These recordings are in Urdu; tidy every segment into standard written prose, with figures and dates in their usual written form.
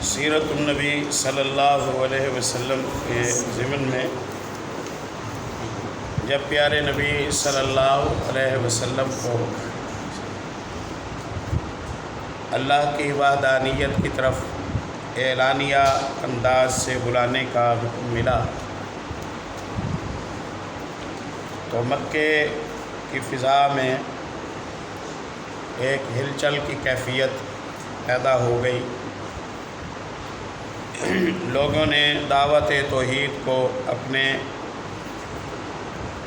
سیرت النبی صلی اللہ علیہ وسلم کے ضمن میں جب پیارے نبی صلی اللہ علیہ وسلم کو اللہ کی وحدانیت کی طرف اعلانیہ انداز سے بلانے کا حکم ملا تو مکے کی فضا میں ایک ہلچل کی کیفیت پیدا ہو گئی۔ لوگوں نے دعوت توحید کو اپنے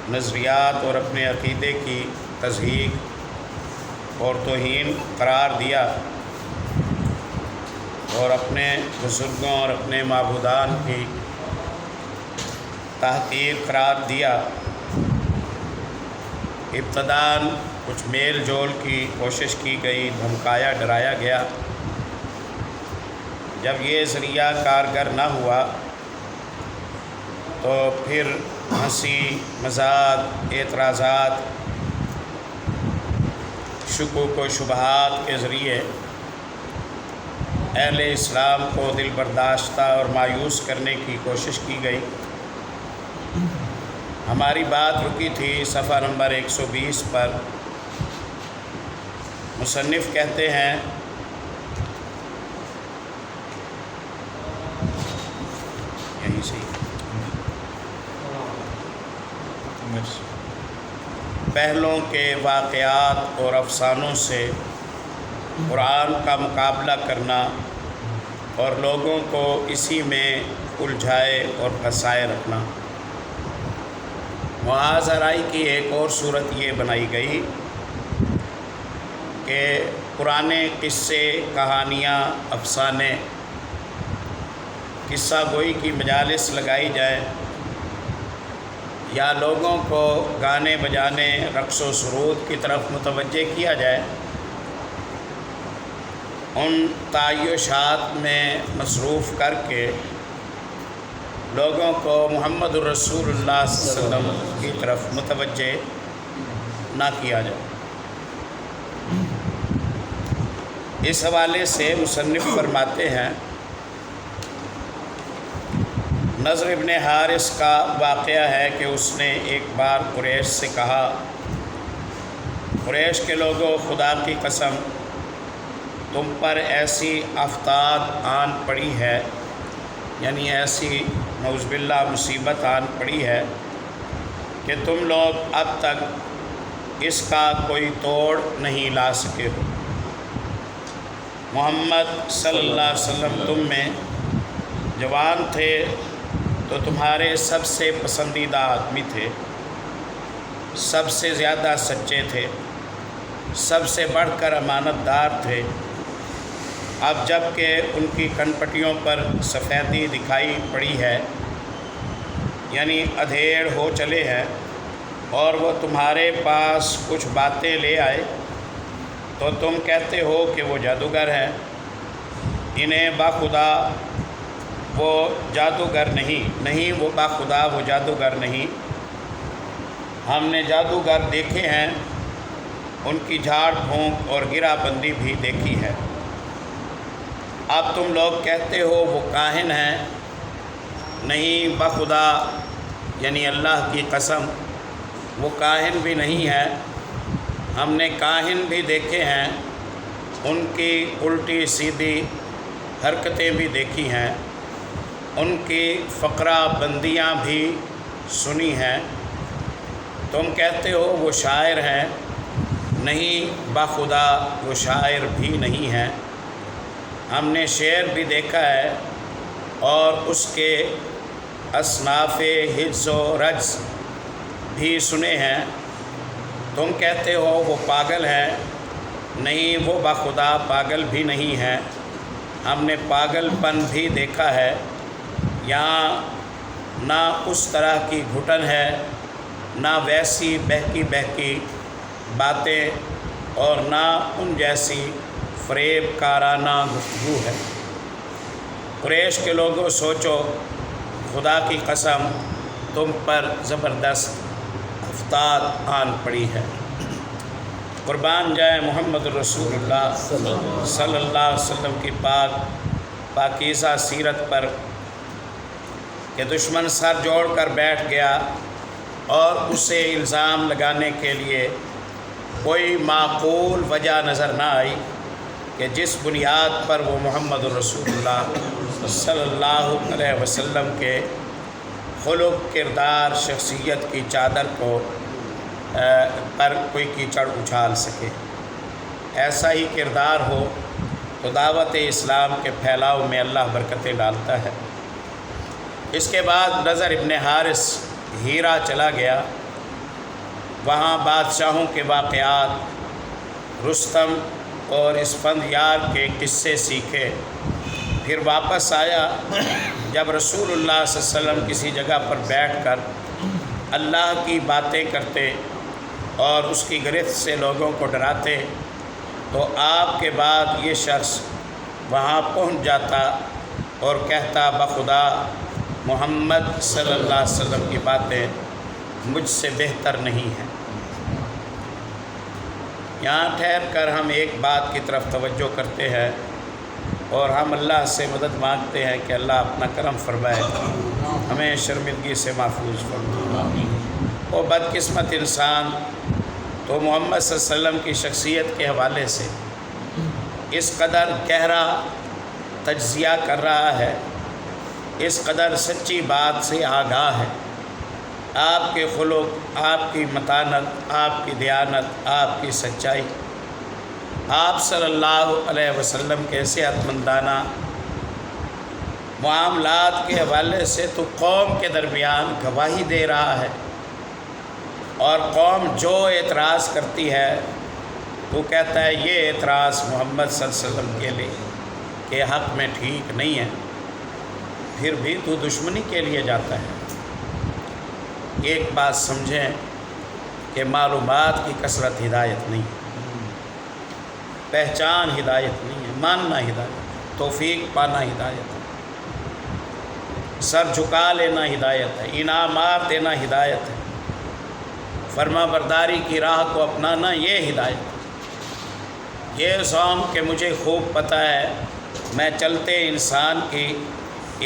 نظریات اور اپنے عقیدے کی تضحیک اور توہین قرار دیا اور اپنے بزرگوں اور اپنے معبودان کی تحقیر قرار دیا۔ ابتداً کچھ میل جول کی کوشش کی گئی، دھمکایا ڈرایا گیا۔ جب یہ ذریعہ کارگر نہ ہوا تو پھر ہنسی مذاق، اعتراضات، شکوک و شبہات کے ذریعے اہل اسلام کو دل برداشتہ اور مایوس کرنے کی کوشش کی گئی۔ ہماری بات رکی تھی صفحہ نمبر 120 پر۔ مصنف کہتے ہیں یہیں سے پہلوں کے واقعات اور افسانوں سے قرآن کا مقابلہ کرنا اور لوگوں کو اسی میں الجھائے اور پھنسائے رکھنا۔ معاذ رائی کی ایک اور صورت یہ بنائی گئی کہ پرانے قصے، کہانیاں، افسانے، قصہ گوئی کی مجالس لگائی جائے یا لوگوں کو گانے بجانے، رقص و سرود کی طرف متوجہ کیا جائے۔ ان تعیشات میں مصروف کر کے لوگوں کو محمد الرسول اللہ صلی اللہ علیہ وسلم کی طرف متوجہ نہ کیا جائے۔ اس حوالے سے مصنف فرماتے ہیں، نضر ابن حارث کا واقعہ ہے کہ اس نے ایک بار قریش سے کہا، قریش کے لوگوں، خدا کی قسم تم پر ایسی آفتاب آن پڑی ہے، یعنی ایسی نعوذ باللہ مصیبت آن پڑی ہے کہ تم لوگ اب تک اس کا کوئی توڑ نہیں لا سکے ہو۔ محمد صلی اللہ علیہ وسلم تم میں جوان تھے تو تمہارے سب سے پسندیدہ آدمی تھے، سب سے زیادہ سچے تھے، سب سے بڑھ کر امانت دار تھے۔ اب جب کہ ان کی کنپٹیوں پر سفیدی دکھائی پڑی ہے، یعنی ادھیڑ ہو چلے ہیں، اور وہ تمہارے پاس کچھ باتیں لے آئے تو تم کہتے ہو کہ وہ جادوگر ہیں۔ انہیں باخدا وہ جادوگر نہیں وہ باخدا وہ جادوگر نہیں۔ ہم نے جادوگر دیکھے ہیں، ان کی جھاڑ پھونک اور گرہ بندی بھی دیکھی ہے۔ اب تم لوگ کہتے ہو وہ کاہن ہیں۔ نہیں، بخدا یعنی اللہ کی قسم وہ کاہن بھی نہیں ہے۔ ہم نے کاہن بھی دیکھے ہیں، ان کی الٹی سیدھی حرکتیں بھی دیکھی ہیں، ان کی فقرہ بندیاں بھی سنی ہیں۔ تم کہتے ہو وہ شاعر ہیں۔ نہیں، بخدا وہ شاعر بھی نہیں ہیں۔ ہم نے شعر بھی دیکھا ہے اور اس کے اصناف حجز و رجز بھی سنے ہیں۔ تم کہتے ہو وہ پاگل ہیں۔ نہیں، وہ بخدا پاگل بھی نہیں ہیں۔ ہم نے پاگل پن بھی دیکھا ہے۔ یہاں نہ اس طرح کی گھٹن ہے، نہ ویسی بہکی بہکی باتیں، اور نہ ان جیسی فریب کارانہ گفتگو ہے۔ قریش کے لوگوں، سوچو، خدا کی قسم تم پر زبردست آفتاب آن پڑی ہے۔ قربان جائے محمد رسول اللہ صلی اللہ علیہ وسلم کی پاک پاکیزہ سیرت پر کہ دشمن سر جوڑ کر بیٹھ گیا اور اسے الزام لگانے کے لیے کوئی معقول وجہ نظر نہ آئی کہ جس بنیاد پر وہ محمد الرسول اللہ صلی اللہ علیہ وسلم کے خلق، کردار، شخصیت کی چادر کو پر کوئی کیچڑ اچھال سکے۔ ایسا ہی کردار ہو تو دعوت اسلام کے پھیلاؤ میں اللہ برکتیں ڈالتا ہے۔ اس کے بعد نضر ابن حارث ہیرا چلا گیا، وہاں بادشاہوں کے واقعات، رستم اور اسفندیار کے قصے سیکھے۔ پھر واپس آیا، جب رسول اللہ صلی اللہ علیہ وسلم کسی جگہ پر بیٹھ کر اللہ کی باتیں کرتے اور اس کی گرفت سے لوگوں کو ڈراتے تو آپ کے بعد یہ شخص وہاں پہنچ جاتا اور کہتا بخدا محمد صلی اللہ علیہ وسلم کی باتیں مجھ سے بہتر نہیں ہیں۔ یہاں ٹھہر کر ہم ایک بات کی طرف توجہ کرتے ہیں اور ہم اللہ سے مدد مانگتے ہیں کہ اللہ اپنا کرم فرمائے، ہمیں شرمندگی سے محفوظ فرمائے۔ وہ بدقسمت انسان تو محمد صلی اللہ علیہ وسلم کی شخصیت کے حوالے سے اس قدر گہرا تجزیہ کر رہا ہے، اس قدر سچی بات سے آگاہ ہے۔ آپ کے خلق، آپ کی متانت، آپ کی دیانت، آپ کی سچائی، آپ صلی اللہ علیہ وسلم کے صحت مندانہ معاملات کے حوالے سے تو قوم کے درمیان گواہی دے رہا ہے، اور قوم جو اعتراض کرتی ہے وہ کہتا ہے یہ اعتراض محمد صلی اللہ علیہ وسلم کے لیے کہ حق میں ٹھیک نہیں ہے، پھر بھی تو دشمنی کے لیے جاتا ہے۔ ایک بات سمجھیں کہ معلومات کی کثرت ہدایت نہیں ہے، پہچان ہدایت نہیں ہے، ماننا ہدایت، توفیق پانا ہدایت ہے، سر جھکا لینا ہدایت ہے، انعامات دینا ہدایت ہے، فرما برداری کی راہ کو اپنانا یہ ہدایت ہے۔ یہ سوم کہ مجھے خوب پتہ ہے، میں چلتے انسان کی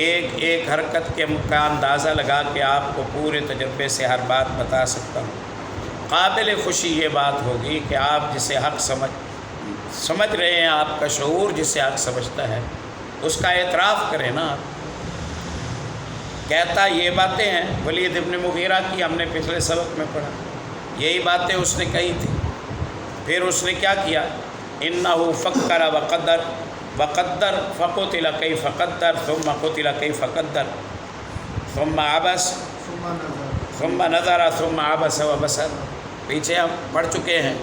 ایک ایک حرکت کے کا اندازہ لگا کے آپ کو پورے تجربے سے ہر بات بتا سکتا ہوں۔ قابل خوشی یہ بات ہوگی کہ آپ جسے حق سمجھ رہے ہیں، آپ کا شعور جسے حق سمجھتا ہے، اس کا اعتراف کریں نا۔ کہتا یہ باتیں ہیں ولید ابن مغیرہ کی، ہم نے پچھلے سبق میں پڑھا، یہی باتیں اس نے کہی تھی۔ پھر اس نے کیا کیا؟ انہ فکر وقدر وقدر فقتل کیف قدر ثم قتل کیف قدر ثم عبس ثم نظر ثم عبس وبصر، پیچھے ہم پڑھ چکے ہیں۔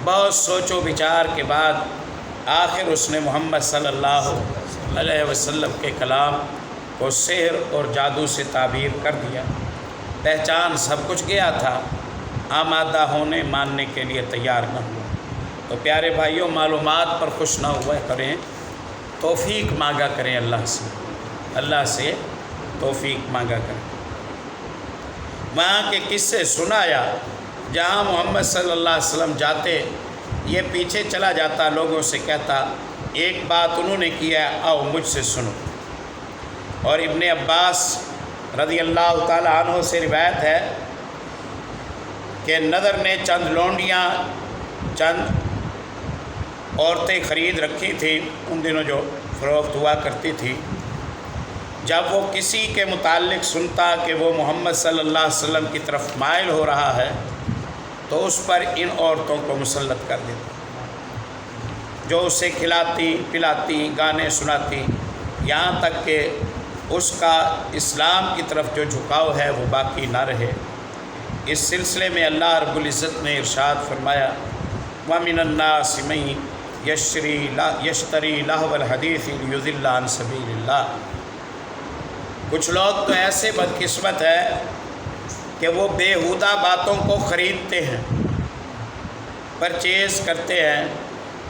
بہت سوچ و بچار کے بعد آخر اس نے محمد صلی اللہ علیہ وسلم کے کلام کو سحر اور جادو سے تعبیر کر دیا۔ پہچان سب کچھ گیا تھا، آمادہ ہونے ماننے کے لیے تیار نہ ہوا۔ تو پیارے بھائیوں، معلومات پر خوش نہ ہوا کریں، توفیق مانگا کریں اللہ سے توفیق مانگا کریں۔ وہاں کے قصے سنایا، جہاں محمد صلی اللہ علیہ وسلم جاتے یہ پیچھے چلا جاتا، لوگوں سے کہتا ایک بات انہوں نے کیا ہے، آؤ مجھ سے سنو۔ اور ابن عباس رضی اللہ تعالی عنہ سے روایت ہے کہ نضر نے چند لونڈیاں، چند عورتیں خرید رکھی تھیں، ان دنوں جو فروخت ہوا کرتی تھی۔ جب وہ کسی کے متعلق سنتا کہ وہ محمد صلی اللہ علیہ وسلم کی طرف مائل ہو رہا ہے تو اس پر ان عورتوں کو مسلط کر دیتا، جو اسے کھلاتی پلاتی، گانے سناتی، یہاں تک کہ اس کا اسلام کی طرف جو جھکاؤ ہے وہ باقی نہ رہے۔ اس سلسلے میں اللہ رب العزت نے ارشاد فرمایا وَمِنَ النَّاسِ مَن یشتری لہو الحدیث لیضل عن سبیل اللہ۔ کچھ لوگ تو ایسے بدقسمت ہے کہ وہ بیہودہ باتوں کو خریدتے ہیں، پرچیز کرتے ہیں،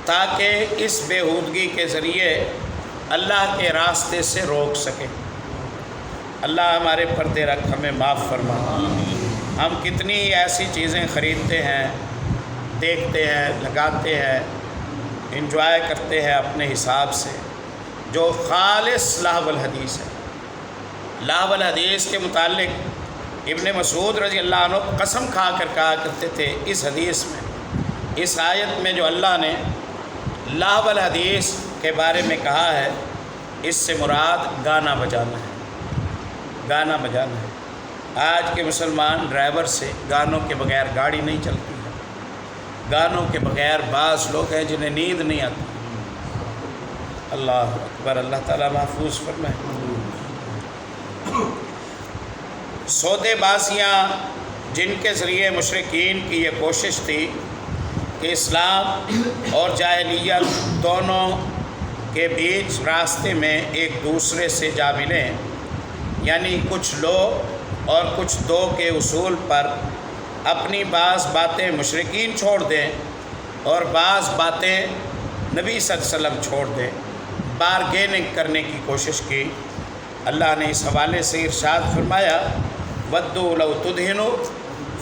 تاکہ اس بیہودگی کے ذریعے اللہ کے راستے سے روک سکے۔ اللہ ہمارے پردے رکھ، ہمیں معاف فرما۔ ہم کتنی ایسی چیزیں خریدتے ہیں، دیکھتے ہیں، لگاتے ہیں، انجوائے کرتے ہیں اپنے حساب سے، جو خالص لہو الحدیث ہے۔ لہو الحدیث کے متعلق ابن مسعود رضی اللہ عنہ قسم کھا کر کہا کرتے تھے اس حدیث میں، اس آیت میں جو اللہ نے لہو الحدیث کے بارے میں کہا ہے، اس سے مراد گانا بجانا ہے، گانا بجانا ہے۔ آج کے مسلمان ڈرائیور سے گانوں کے بغیر گاڑی نہیں چلتی ہے، گانوں کے بغیر بعض لوگ ہیں جنہیں نیند نہیں آتی۔ اللہ اکبر، اللہ تعالیٰ محفوظ فرمائے۔ سودے بازیاں جن کے ذریعے مشرکین کی یہ کوشش تھی کہ اسلام اور جاہلیت دونوں کے بیچ راستے میں ایک دوسرے سے جا ملیں، یعنی کچھ لو اور کچھ دو کے اصول پر اپنی بعض باتیں مشرکین چھوڑ دیں اور بعض باتیں نبی صلی اللہ علیہ وسلم چھوڑ دیں، بارگیننگ کرنے کی کوشش کی۔ اللہ نے اس حوالے سے ارشاد فرمایا وَدُّوا لَوْ تُدْهِنُوا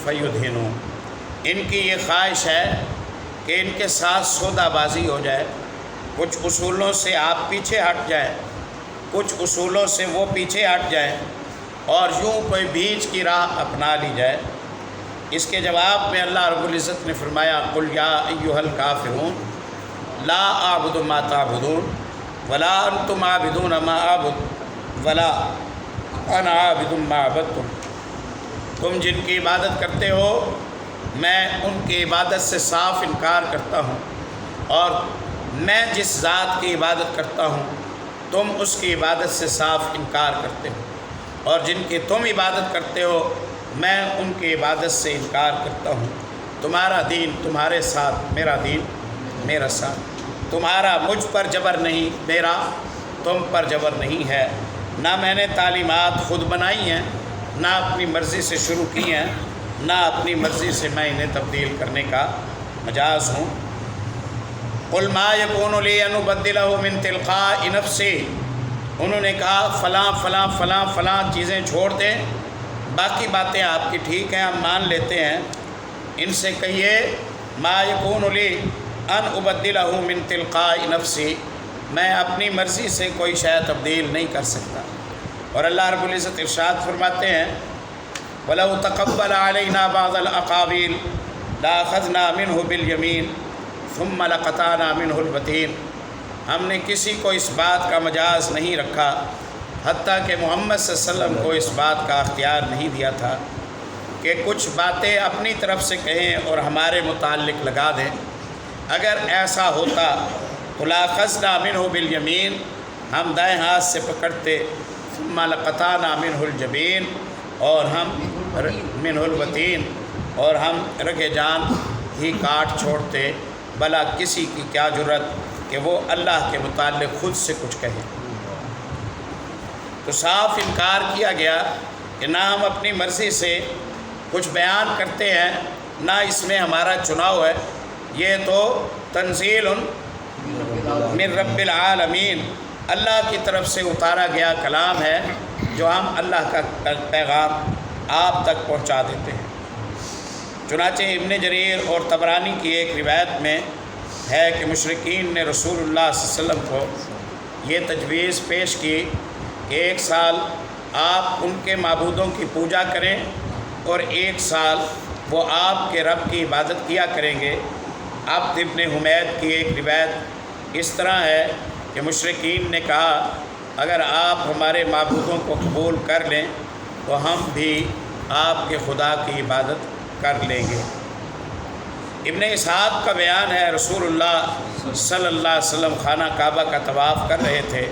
فَيُدْهِنُوا، ان کی یہ خواہش ہے کہ ان کے ساتھ سودا بازی ہو جائے، کچھ اصولوں سے آپ پیچھے ہٹ جائیں، کچھ اصولوں سے وہ پیچھے ہٹ جائیں اور یوں کوئی بیچ کی راہ اپنا لی جائے۔ اس کے جواب میں اللہ رب العزت نے فرمایا قُلْ يَا أَيُّهَا الْكَافِرُونَ لَا أَعْبُدُ مَا تَعْبُدُونَ وَلَا أَنْتُمْ عَابِدُونَ مَا أَعْبُدُ وَلَا أَنَا عَابِدٌ مَا عَبَدتُّمْ، تم جن کی عبادت کرتے ہو میں ان کی عبادت سے صاف انکار کرتا ہوں، اور میں جس ذات کی عبادت کرتا ہوں تم اس کی عبادت سے صاف انکار کرتے ہو، اور جن کی تم عبادت کرتے ہو میں ان کی عبادت سے انکار کرتا ہوں۔ تمہارا دین تمہارے ساتھ، میرا دین میرا ساتھ، تمہارا مجھ پر جبر نہیں، میرا تم پر جبر نہیں ہے۔ نہ میں نے تعلیمات خود بنائی ہیں، نہ اپنی مرضی سے شروع کی ہیں، نہ اپنی مرضی سے میں انہیں تبدیل کرنے کا مجاز ہوں۔ قُلْ مَا يَكُونُ لِي أَنْ أُبَدِّلَهُ مِنْ تِلْقَاءِ نَفْسِي، انہوں نے کہا فلاں فلاں فلاں فلاں چیزیں چھوڑ دیں، باقی باتیں آپ کی ٹھیک ہیں، ہم مان لیتے ہیں۔ ان سے کہیے مَا يَكُونُ لِي أَنْ أُبَدِّلَهُ مِنْ تِلْقَاءِ نَفْسِي، میں اپنی مرضی سے کوئی شے تبدیل نہیں کر سکتا۔ اور اللہ رب العزت ارشاد فرماتے ہیں وَلَوْ تَقَبَّلَ عَلَيْنَا بَعْضَ الْأَقَاوِيلِ لَأَخَذْنَا مِنْهُ بِالْيَمِينِ ثُمَّ لَقَطَعْنَا مِنْهُ الْوَتِينَ، ہم نے کسی کو اس بات کا مجاز نہیں رکھا حتیٰ کہ محمد صلی اللہ علیہ وسلم کو اس بات کا اختیار نہیں دیا تھا کہ کچھ باتیں اپنی طرف سے کہیں اور ہمارے متعلق لگا دیں۔ اگر ایسا ہوتا تو لَأَخَذْنَا مِنْهُ بِالْيَمِينِ، ہم دائیں ہاتھ سے پکڑتے، ثُمَّ لَقَطَعْنَا مِنْهُ الْجَبِينَ، اور ہم مِنْهُ الْوَتِينَ، اور ہم رگِ جان ہی کاٹ چھوڑتے۔ بھلا کسی کی کیا جرت کہ وہ اللہ کے متعلق خود سے کچھ کہے۔ تو صاف انکار کیا گیا کہ نہ ہم اپنی مرضی سے کچھ بیان کرتے ہیں، نہ اس میں ہمارا چناؤ ہے، یہ تو تنزیل من رب العالمین، اللہ کی طرف سے اتارا گیا کلام ہے جو ہم اللہ کا پیغام آپ تک پہنچا دیتے ہیں۔ چنانچہ ابن جریر اور طبرانی کی ایک روایت میں ہے کہ مشرکین نے رسول اللہ صلی اللہ علیہ وسلم کو یہ تجویز پیش کی کہ ایک سال آپ ان کے معبودوں کی پوجا کریں اور ایک سال وہ آپ کے رب کی عبادت کیا کریں گے۔ عبد ابن حمید کی ایک روایت اس طرح ہے کہ مشرکین نے کہا اگر آپ ہمارے معبودوں کو قبول کر لیں تو ہم بھی آپ کے خدا کی عبادت کر لیں گے۔ ابن اسحاق کا بیان ہے رسول اللہ صلی اللہ علیہ وسلم خانہ کعبہ کا طواف کر رہے تھے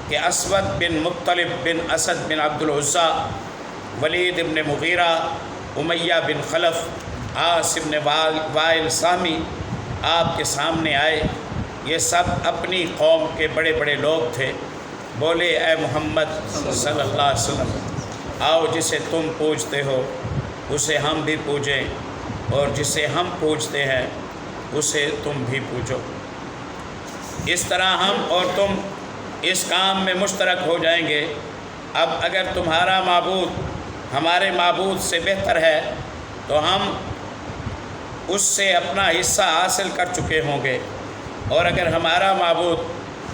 کہ اسود بن مطلب بن اسد بن عبد العزیٰ، ولید بن مغیرہ، امیہ بن خلف، عاص بن وائل سامی آپ کے سامنے آئے۔ یہ سب اپنی قوم کے بڑے بڑے لوگ تھے۔ بولے اے محمد صلی اللہ علیہ وسلم، آؤ جسے تم پوجتے ہو اسے ہم بھی پوجیں، اور جسے ہم پوجتے ہیں اسے تم بھی پوجو۔ اس طرح ہم اور تم اس کام میں مشترک ہو جائیں گے۔ اب اگر تمہارا معبود ہمارے معبود سے بہتر ہے تو ہم اس سے اپنا حصہ حاصل کر چکے ہوں گے، اور اگر ہمارا معبود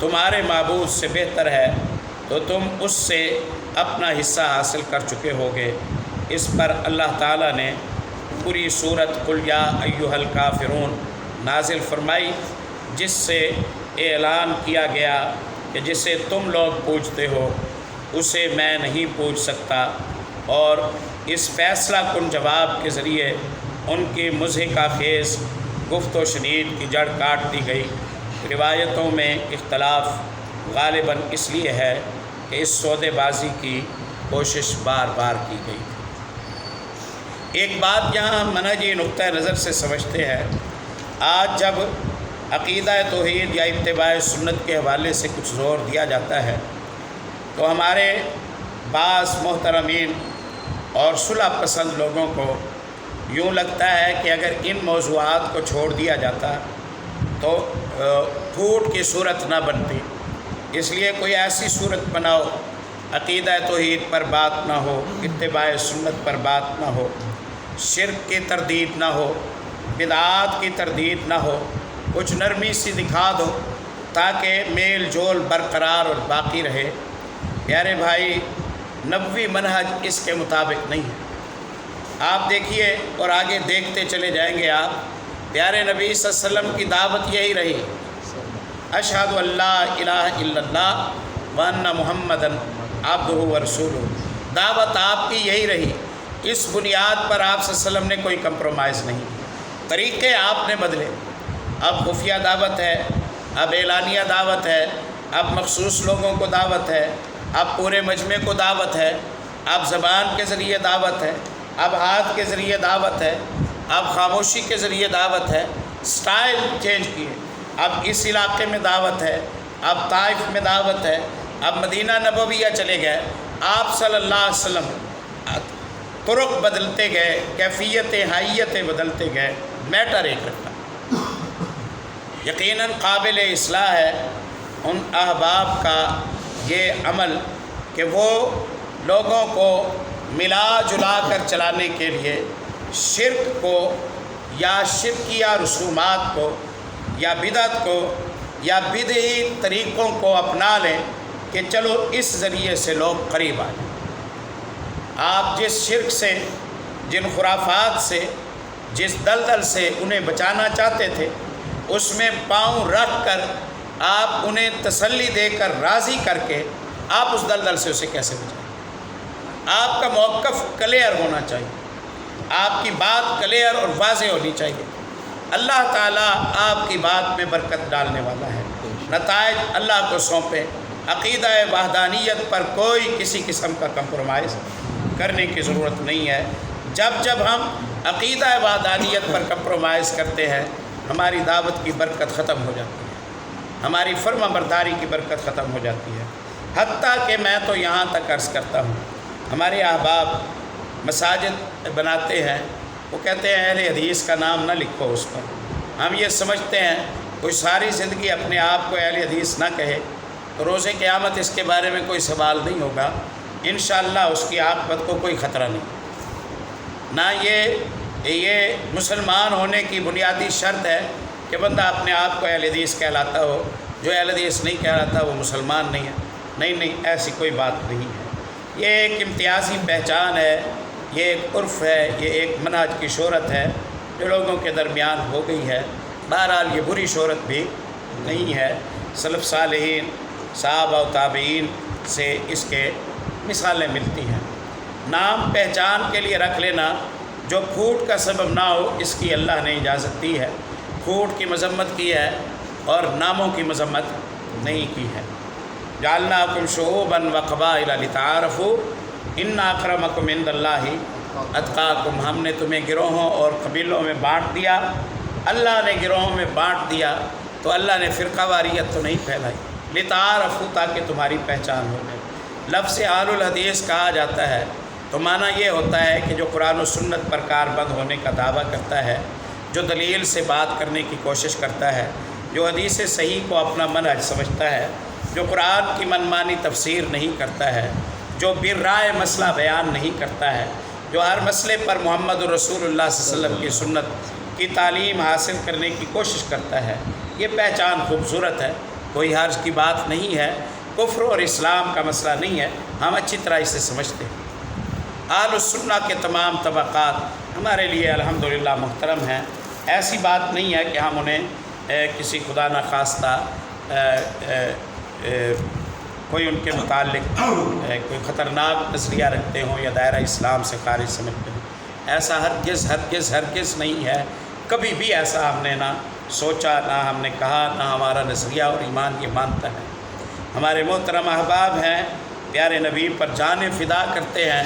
تمہارے معبود سے بہتر ہے تو تم اس سے اپنا حصہ حاصل کر چکے ہوگے۔ اس پر اللہ تعالیٰ نے پوری سورت قل یا ایھا الکافرون نازل فرمائی، جس سے اعلان کیا گیا کہ جسے تم لوگ پوجتے ہو اسے میں نہیں پوج سکتا، اور اس فیصلہ کن جواب کے ذریعے ان کی مضحکہ خیز گفت و شنید کی جڑ کاٹ دی گئی۔ روایتوں میں اختلاف غالباً اس لیے ہے کہ اس سودے بازی کی کوشش بار بار کی گئی۔ ایک بات یہاں منہجی نقطہ نظر سے سمجھتے ہیں، آج جب عقیدہ توحید یا اتباع سنت کے حوالے سے کچھ زور دیا جاتا ہے تو ہمارے بعض محترمین اور صلح پسند لوگوں کو یوں لگتا ہے کہ اگر ان موضوعات کو چھوڑ دیا جاتا تو پھوٹ کی صورت نہ بنتی، اس لیے کوئی ایسی صورت بناؤ عقیدہ توحید پر بات نہ ہو، اتباع سنت پر بات نہ ہو، شرک کی تردید نہ ہو، بدعات کی تردید نہ ہو، کچھ نرمی سی دکھا دو تاکہ میل جول برقرار اور باقی رہے۔ پیارے بھائی، نبوی منہج اس کے مطابق نہیں ہے۔ آپ دیکھیے اور آگے دیکھتے چلے جائیں گے آپ، پیارے نبی صلی اللہ علیہ وسلم کی دعوت یہی رہی، اشہد ان لا الہ الا اللہ وان محمدً عبدہ ورسولہ، دعوت آپ کی یہی رہی۔ اس بنیاد پر آپ صلی اللہ علیہ وسلم نے کوئی کمپرومائز نہیں، طریقے آپ نے بدلے، اب خفیہ دعوت ہے، اب اعلانیہ دعوت ہے، اب مخصوص لوگوں کو دعوت ہے، اب پورے مجمع کو دعوت ہے، اب زبان کے ذریعے دعوت ہے، اب ہاتھ کے ذریعے دعوت ہے، اب خاموشی کے ذریعے دعوت ہے، سٹائل چینج کیے، اب اس علاقے میں دعوت ہے، اب طائف میں دعوت ہے، اب مدینہ نبویہ چلے گئے، آپ صلی اللہ علیہ وسلم طرق بدلتے گئے، کیفیتیں حیتیں بدلتے گئے، میٹر ایک رکھا۔ یقیناً قابل اصلاح ہے ان احباب کا یہ عمل کہ وہ لوگوں کو ملا جلا کر چلانے کے لیے شرک کو یا شرکیہ رسومات کو یا بدعت کو یا بدعی طریقوں کو اپنا لیں کہ چلو اس ذریعے سے لوگ قریب آ جائیں۔ آپ جس شرک سے، جن خرافات سے، جس دلدل سے انہیں بچانا چاہتے تھے، اس میں پاؤں رکھ کر آپ انہیں تسلی دے کر راضی کر کے آپ اس دلدل سے اسے کیسے بچائیں؟ آپ کا موقف کلیئر ہونا چاہیے، آپ کی بات کلیئر اور واضح ہونی چاہیے۔ اللہ تعالیٰ آپ کی بات میں برکت ڈالنے والا ہے، نتائج اللہ کو سونپے۔ عقیدہ وحدانیت پر کوئی کسی قسم کا کمپرومائز کرنے کی ضرورت نہیں ہے۔ جب جب ہم عقیدہ وحدانیت پر کمپرومائز کرتے ہیں، ہماری دعوت کی برکت ختم ہو جاتی ہے، ہماری فرما برداری کی برکت ختم ہو جاتی ہے۔ حتیٰ کہ میں تو یہاں تک عرض کرتا ہوں، ہمارے احباب مساجد بناتے ہیں، وہ کہتے ہیں اہل حدیث کا نام نہ لکھو اس پر۔ ہم یہ سمجھتے ہیں کوئی ساری زندگی اپنے آپ کو اہل حدیث نہ کہے تو روز قیامت اس کے بارے میں کوئی سوال نہیں ہوگا، انشاءاللہ اس کی عاقبت کو کوئی خطرہ نہیں۔ نہ یہ مسلمان ہونے کی بنیادی شرط ہے کہ بندہ اپنے آپ کو اہل حدیث کہلاتا ہو، جو اہل حدیث نہیں کہلاتا وہ مسلمان نہیں ہے۔ نہیں، ایسی کوئی بات نہیں ہے۔ یہ ایک امتیازی پہچان ہے، یہ ایک عرف ہے، یہ ایک منہج کی شہرت ہے جو لوگوں کے درمیان ہو گئی ہے۔ بہرحال یہ بری شہرت بھی نہیں ہے، سلف صالحین، صحابہ و تابعین سے اس کے مثالیں ملتی ہیں۔ نام پہچان کے لیے رکھ لینا جو پھوٹ کا سبب نہ ہو، اس کی اللہ نے اجازت دی ہے۔ پھوٹ کی مذمت کی ہے اور ناموں کی مذمت نہیں کی ہے۔ جعلناکم شعوبا وقبائل لتعارفوا ان اکرمکم عند اللہ اتقاکم، ہم نے تمہیں گروہوں اور قبیلوں میں بانٹ دیا۔ اللہ نے گروہوں میں بانٹ دیا تو اللہ نے فرقہ واریت تو نہیں پھیلائی، لتعارفوا تاکہ تمہاری پہچان ہو جائے۔ لفظ اہل الحدیث کہا جاتا ہے تو معنی یہ ہوتا ہے کہ جو قرآن و سنت پر کاربند ہونے کا دعویٰ کرتا ہے، جو دلیل سے بات کرنے کی کوشش کرتا ہے، جو حدیث صحیح کو اپنا منہج سمجھتا ہے، جو قرآن کی منمانی تفسیر نہیں کرتا ہے، جو برائے مسئلہ بیان نہیں کرتا ہے، جو ہر مسئلے پر محمد رسول اللہ صلی اللہ علیہ وسلم کی سنت کی تعلیم حاصل کرنے کی کوشش کرتا ہے، یہ پہچان خوبصورت ہے، کوئی حرج کی بات نہیں ہے، کفر اور اسلام کا مسئلہ نہیں ہے، ہم اچھی طرح اسے سمجھتے ہیں۔ اہل السنہ کے تمام طبقات ہمارے لیے الحمدللہ محترم ہیں، ایسی بات نہیں ہے کہ ہم انہیں کسی خدا نخواستہ کوئی ان کے متعلق کوئی خطرناک نظریہ رکھتے ہوں یا دائرہ اسلام سے خارج سمجھتے ہوں، ایسا ہرگز ہرگز ہرگز نہیں ہے، کبھی بھی ایسا ہم نے نہ سوچا، نہ ہم نے کہا، نہ ہمارا نظریہ اور ایمان یہ مانتا ہے۔ ہمارے محترم احباب ہیں، پیارے نبی پر جانیں فدا کرتے ہیں،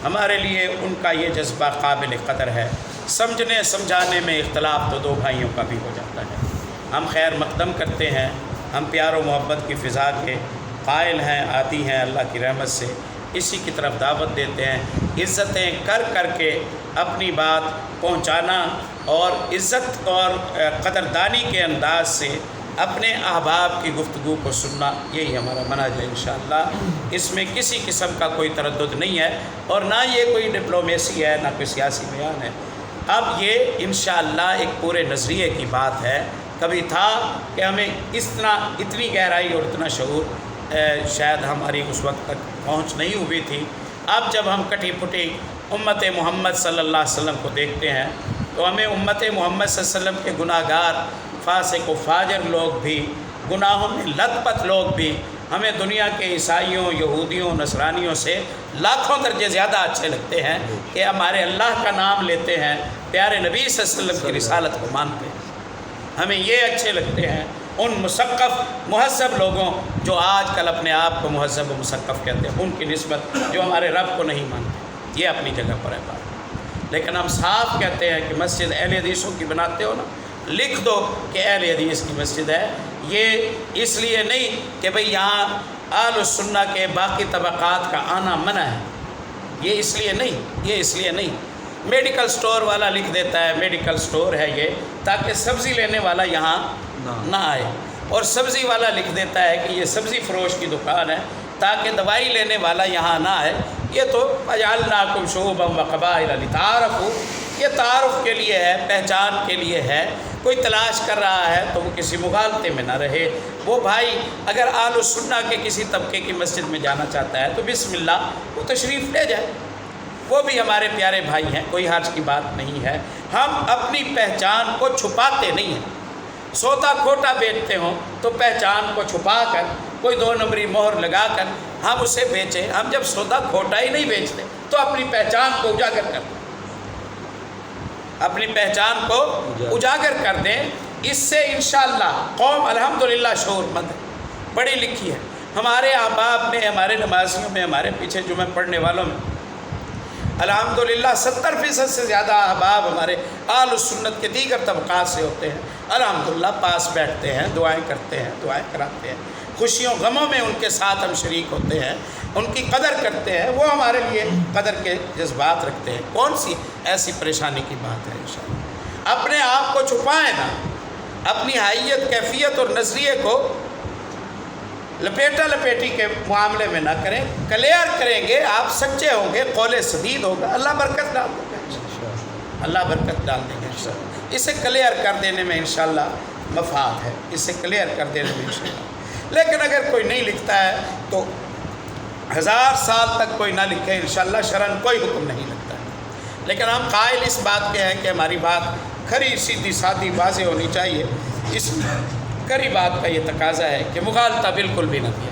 ہمارے لیے ان کا یہ جذبہ قابل قدر ہے۔ سمجھنے سمجھانے میں اختلاف تو دو بھائیوں کا بھی ہو جاتا ہے، ہم خیر مقدم کرتے ہیں، ہم پیار و محبت کی فضا کے قائل ہیں، عادی ہیں، اللہ کی رحمت سے اسی کی طرف دعوت دیتے ہیں۔ عزتیں کر کر کے اپنی بات پہنچانا اور عزت اور قدردانی کے انداز سے اپنے احباب کی گفتگو کو سننا، یہی ہمارا منہج ہے انشاءاللہ۔ اس میں کسی قسم کا کوئی تردد نہیں ہے اور نہ یہ کوئی ڈپلومیسی ہے، نہ کوئی سیاسی بیان ہے۔ اب یہ انشاءاللہ ایک پورے نظریے کی بات ہے۔ کبھی تھا کہ ہمیں اتنی گہرائی اور اتنا شعور شاید ہماری اس وقت تک پہنچ نہیں ہوئی تھی۔ اب جب ہم کٹی پھٹی امت محمد صلی اللہ علیہ وسلم کو دیکھتے ہیں تو ہمیں امت محمد صلی اللہ علیہ وسلم کے گناہ گار، فاسق و فاجر لوگ بھی، گناہوں میں لت پت لوگ بھی ہمیں دنیا کے عیسائیوں، یہودیوں، نصرانیوں سے لاکھوں درجے زیادہ اچھے لگتے ہیں کہ ہمارے اللہ کا نام لیتے ہیں، پیارے نبی صلی اللہ علیہ وسلم کی رسالت کو مانتے ہیں۔ ہمیں یہ اچھے لگتے ہیں ان مثقف مہذب لوگوں جو آج کل اپنے آپ کو مہذب و مثقف کہتے ہیں، ان کی نسبت جو ہمارے رب کو نہیں مانتے، یہ اپنی جگہ پر ہے بات۔ لیکن ہم صاف کہتے ہیں کہ مسجد اہل حدیثوں کی بناتے ہو نا، لکھ دو کہ اہل حدیث کی مسجد ہے۔ یہ اس لیے نہیں کہ بھئی یہاں اہل السنہ کے باقی طبقات کا آنا منع ہے، یہ اس لیے نہیں۔ میڈیکل سٹور والا لکھ دیتا ہے میڈیکل سٹور ہے یہ، تاکہ سبزی لینے والا یہاں نہ آئے، اور سبزی والا لکھ دیتا ہے کہ یہ سبزی فروش کی دکان ہے تاکہ دوائی لینے والا یہاں نہ آئے۔ یہ تو وَجَعَلْنَاكُمْ شُعُوبًا وَقَبَائِلَ لِتَعَارَفُوا، یہ تعارف کے لیے ہے، پہچان کے لیے ہے۔ کوئی تلاش کر رہا ہے تو وہ کسی مغالطے میں نہ رہے۔ وہ بھائی اگر اہل السنہ کے کسی طبقے کی مسجد میں جانا چاہتا ہے تو بسم اللہ، وہ تشریف لے جائے، وہ بھی ہمارے پیارے بھائی ہیں، کوئی حرج کی بات نہیں ہے۔ ہم اپنی پہچان کو چھپاتے نہیں ہیں۔ سوتا کھوٹا بیچتے ہوں تو پہچان کو چھپا کر کوئی 2 نمبری مہر لگا کر ہم اسے بیچیں۔ ہم جب سودا کھوٹا ہی نہیں بیچتے تو اپنی پہچان کو اجاگر کر دیں، اپنی پہچان کو اجاگر کر دیں۔ اس سے انشاءاللہ قوم الحمدللہ شعور مند ہے، پڑھی لکھی ہے۔ ہمارے احباب میں، ہمارے نمازیوں میں، ہمارے پیچھے جمعہ پڑھنے والوں میں الحمدللہ 70% سے زیادہ احباب ہمارے اہل السنت کے دیگر طبقات سے ہوتے ہیں۔ الحمدللہ پاس بیٹھتے ہیں، دعائیں کرتے ہیں، دعائیں کراتے ہیں، خوشیوں غموں میں ان کے ساتھ ہم شریک ہوتے ہیں، ان کی قدر کرتے ہیں، وہ ہمارے لیے قدر کے جذبات رکھتے ہیں۔ کون سی ایسی پریشانی کی بات ہے؟ انشاءاللہ اپنے آپ کو چھپائیں نا، اپنی حیثیت، کیفیت اور نظریے کو لپیٹا لپیٹی کے معاملے میں نہ کریں، کلیئر کریں گے آپ، سچے ہوں گے، قول سدید ہوگا، اللہ برکت ڈال دے گا، اللہ برکت ڈال دے گا انشاءاللہ۔ اسے کلیئر کر دینے میں انشاءاللہ مفاد ہے، اسے کلیئر کر دینے میں انشاءاللہ۔ لیکن اگر کوئی نہیں لکھتا ہے تو 1000 سال تک کوئی نہ لکھے، انشاءاللہ شرعاً کوئی حکم نہیں لگتا ہے۔ لیکن ہم قائل اس بات کے ہیں کہ ہماری بات کھری سیدھی سادھی واضح ہونی چاہیے۔ اس کری بات کا یہ تقاضا ہے کہ مغالطہ بالکل بھی نہ کیا،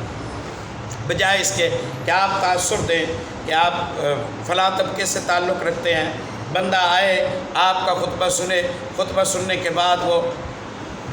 بجائے اس کے کہ آپ تاثر دیں کہ آپ فلاں طبقے سے تعلق رکھتے ہیں، بندہ آئے آپ کا خطبہ سنے، خطبہ سننے کے بعد وہ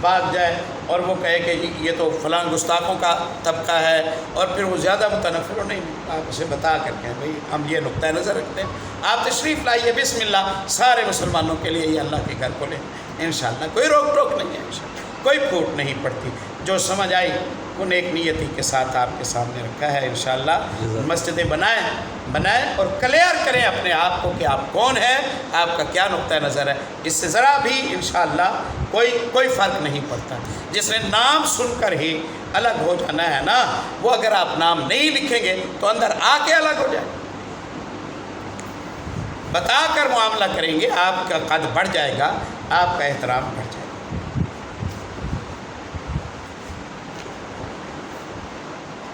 بھاگ جائے اور وہ کہے کہ یہ تو فلاں گستاخوں کا طبقہ ہے، اور پھر وہ زیادہ متنفر ہو۔ نہیں، آپ اسے بتا کر کے بھئی ہم یہ نقطہ نظر رکھتے ہیں، آپ تشریف لائیے، بسم اللہ، سارے مسلمانوں کے لیے یہ اللہ کے گھر کھولیں، انشاءاللہ کوئی روک ٹوک نہیں ہے، انشاءاللہ کوئی پھوٹ نہیں پڑتی۔ جو سمجھ آئی وہ نیک نیتی کے ساتھ آپ کے سامنے رکھا ہے۔ انشاءاللہ مسجدیں بنائیں اور کلیئر کریں اپنے آپ کو کہ آپ کون ہیں، آپ کا کیا نقطہ نظر ہے۔ اس سے ذرا بھی انشاءاللہ کوئی فرق نہیں پڑتا۔ جس نے نام سن کر ہی الگ ہو جانا ہے نا، وہ اگر آپ نام نہیں لکھیں گے تو اندر آ کے الگ ہو جائے، بتا کر معاملہ کریں گے، آپ کا قد بڑھ جائے گا، آپ کا احترام بڑھ جائے گا۔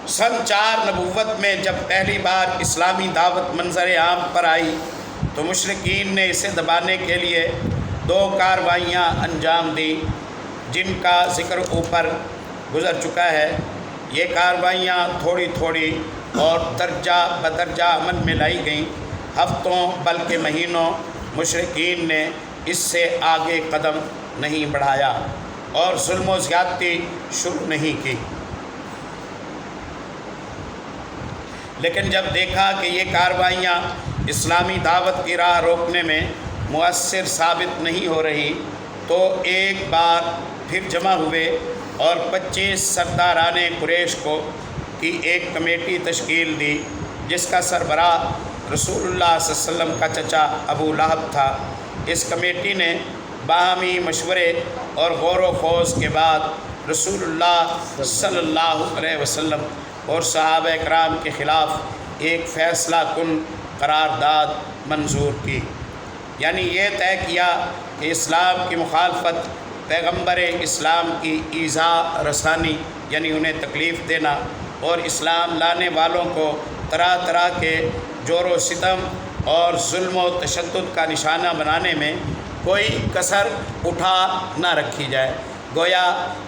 سن 4 نبوت میں جب پہلی بار اسلامی دعوت منظر عام پر آئی تو مشرکین نے اسے دبانے کے لیے 2 کارروائیاں انجام دی جن کا ذکر اوپر گزر چکا ہے۔ یہ کارروائیاں تھوڑی تھوڑی اور درجہ بدرجہ عمل میں لائی گئیں۔ ہفتوں بلکہ مہینوں مشرکین نے اس سے آگے قدم نہیں بڑھایا اور ظلم و زیادتی شروع نہیں کی، لیکن جب دیکھا کہ یہ کارروائیاں اسلامی دعوت کی راہ روکنے میں مؤثر ثابت نہیں ہو رہی تو ایک بار پھر جمع ہوئے اور 25 سرداران قریش کی ایک کمیٹی تشکیل دی جس کا سربراہ رسول اللہ صلی اللہ علیہ وسلم کا چچا ابو لہب تھا۔ اس کمیٹی نے باہمی مشورے اور غور و خوض کے بعد رسول اللہ صلی اللہ علیہ وسلم اور صحابہ اکرام کے خلاف ایک فیصلہ کن قرارداد منظور کی، یعنی یہ طے کیا کہ اسلام کی مخالفت، پیغمبر اسلام کی ایذا رسانی یعنی انہیں تکلیف دینا اور اسلام لانے والوں کو طرح طرح کے جور و ستم اور ظلم و تشدد کا نشانہ بنانے میں کوئی کسر اٹھا نہ رکھی جائے۔ گویا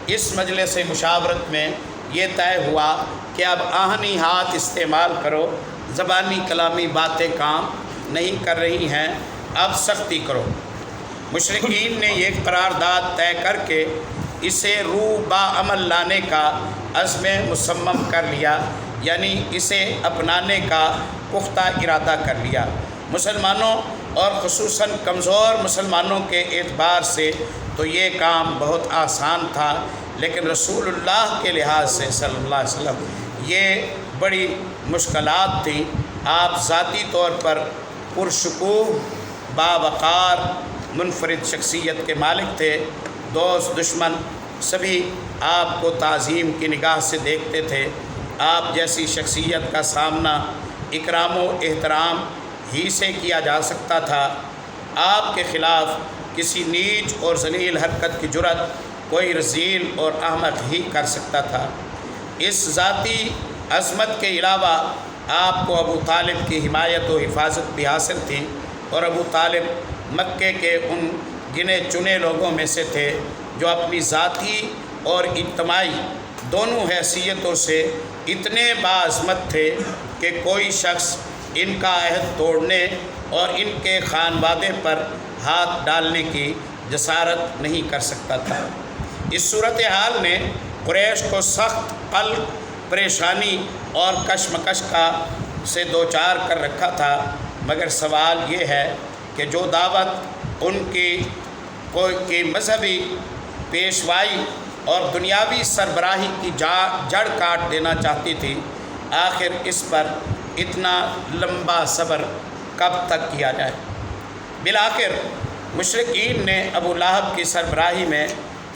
اس مجلس مشاورت میں یہ طے ہوا کہ اب آہنی ہاتھ استعمال کرو، زبانی کلامی باتیں کام نہیں کر رہی ہیں، اب سختی کرو۔ مشرکین نے یہ قرارداد طے کر کے اسے روح با عمل لانے کا عزم مصمم کر لیا، یعنی اسے اپنانے کا پختہ ارادہ کر لیا۔ مسلمانوں اور خصوصاً کمزور مسلمانوں کے اعتبار سے تو یہ کام بہت آسان تھا، لیکن رسول اللہ کے لحاظ سے صلی اللہ علیہ وسلم یہ بڑی مشکلات تھی۔ آپ ذاتی طور پر پرشکوہ، باوقار، منفرد شخصیت کے مالک تھے۔ دوست دشمن سبھی آپ کو تعظیم کی نگاہ سے دیکھتے تھے۔ آپ جیسی شخصیت کا سامنا اکرام و احترام ہی سے کیا جا سکتا تھا۔ آپ کے خلاف کسی نیچ اور ذلیل حرکت کی جرأت کوئی رذیل اور احمق ہی کر سکتا تھا۔ اس ذاتی عظمت کے علاوہ آپ کو ابو طالب کی حمایت و حفاظت بھی حاصل تھی، اور ابو طالب مکے کے ان گنے چنے لوگوں میں سے تھے جو اپنی ذاتی اور اجتماعی دونوں حیثیتوں سے اتنے باعظمت تھے کہ کوئی شخص ان کا عہد توڑنے اور ان کے خانوادے پر ہاتھ ڈالنے کی جسارت نہیں کر سکتا تھا۔ اس صورتحال نے قریش کو سخت قلق، پریشانی اور کشمکش سے دوچار کر رکھا تھا، مگر سوال یہ ہے کہ جو دعوت ان کی مذہبی پیشوائی اور دنیاوی سربراہی کی جڑ کاٹ دینا چاہتی تھی، آخر اس پر اتنا لمبا صبر کب تک کیا جائے؟ بالآخر مشرکین نے ابو لہب کی سربراہی میں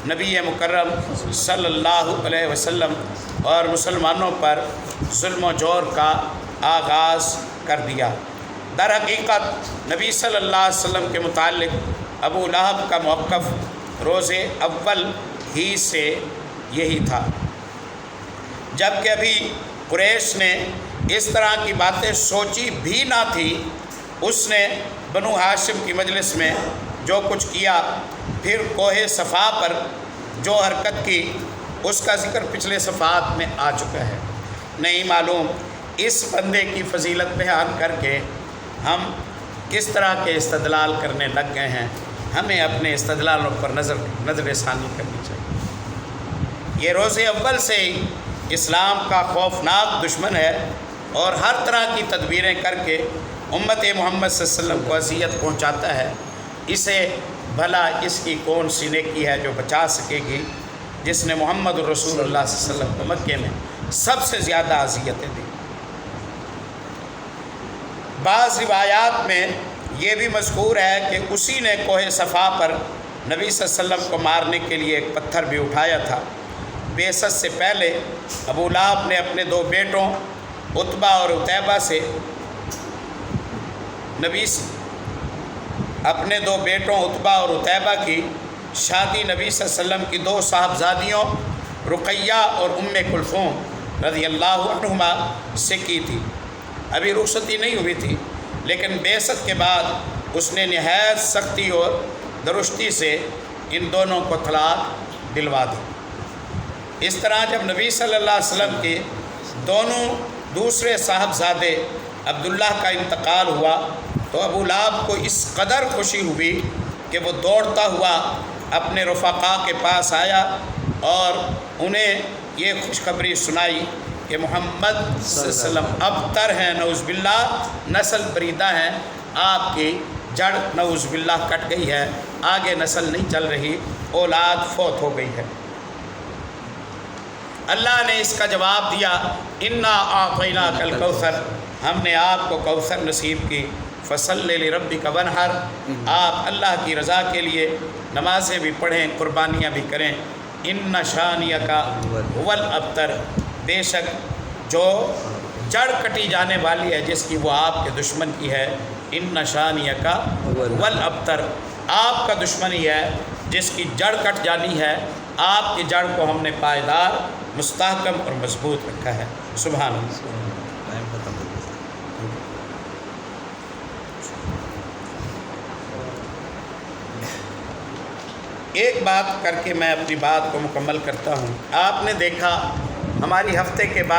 نبی مکرم صلی اللہ علیہ وسلم اور مسلمانوں پر ظلم و جور کا آغاز کر دیا۔ در حقیقت نبی صلی اللہ علیہ وسلم کے متعلق ابو لہب کا موقف روز اول ہی سے یہی تھا، جبکہ ابھی قریش نے اس طرح کی باتیں سوچی بھی نہ تھی۔ اس نے بنو ہاشم کی مجلس میں جو کچھ کیا، پھر کوہ صفا پر جو حرکت کی، اس کا ذکر پچھلے صفحات میں آ چکا ہے۔ نہیں معلوم اس بندے کی فضیلت بیان کر کے ہم کس طرح کے استدلال کرنے لگ گئے ہیں۔ ہمیں اپنے استدلالوں پر نظر ثانی کرنی چاہیے۔ یہ روز اول سے ہی اسلام کا خوفناک دشمن ہے اور ہر طرح کی تدبیریں کر کے امت محمد صلی اللہ علیہ وسلم کو اذیت پہنچاتا ہے۔ اسے بھلا اس کی کون سی نیکی ہے جو بچا سکے گی، جس نے محمد رسول اللہ صلی اللہ علیہ وسلم کو مکے میں سب سے زیادہ اذیتیں دیں۔ بعض روایات میں یہ بھی مذکور ہے کہ اسی نے کوہ صفا پر نبی صلی اللہ علیہ وسلم کو مارنے کے لیے ایک پتھر بھی اٹھایا تھا۔ بعثت سے پہلے ابو لہب نے اپنے 2 بیٹوں عتبہ اور عتیبہ سے اپنے 2 بیٹوں عتبہ اور عتیبہ کی شادی نبی صلی اللہ علیہ وسلم کی 2 صاحبزادیوں رقیہ اور ام کلثوم رضی اللہ عنہما سے کی تھی۔ ابھی رخصتی نہیں ہوئی تھی، لیکن بعثت کے بعد اس نے نہایت سختی اور درستی سے ان دونوں کو طلاق دلوا دی۔ اس طرح جب نبی صلی اللہ علیہ وسلم کے دونوں دوسرے صاحبزادے عبداللہ کا انتقال ہوا تو ابو لہب کو اس قدر خوشی ہوئی کہ وہ دوڑتا ہوا اپنے رفقا کے پاس آیا اور انہیں یہ خوشخبری سنائی کہ محمد صلی اللہ علیہ وسلم ابتر ہیں، نعوذ باللہ، نسل بریدہ ہیں، آپ کی جڑ نعوذ باللہ کٹ گئی ہے، آگے نسل نہیں چل رہی، اولاد فوت ہو گئی ہے۔ اللہ نے اس کا جواب دیا، انا اعطیناک الکوثر، ہم نے آپ کو کوثر نصیب کی، فصلی لربک وانحر، آپ اللہ کی رضا کے لیے نمازیں بھی پڑھیں، قربانیاں بھی کریں، ان شانیک هو الابتر، بے شک جو جڑ کٹی جانے والی ہے جس کی وہ آپ کے دشمن کی ہے، ان شانیک هو الابتر، آپ کا دشمن ہی ہے جس کی جڑ کٹ جانی ہے، آپ کی جڑ کو ہم نے پائیدار، مستحکم اور مضبوط رکھا ہے۔ سبحان اللہ۔ ایک بات کر کے میں اپنی بات کو مکمل کرتا ہوں۔ آپ نے دیکھا ہماری ہفتے کے بعد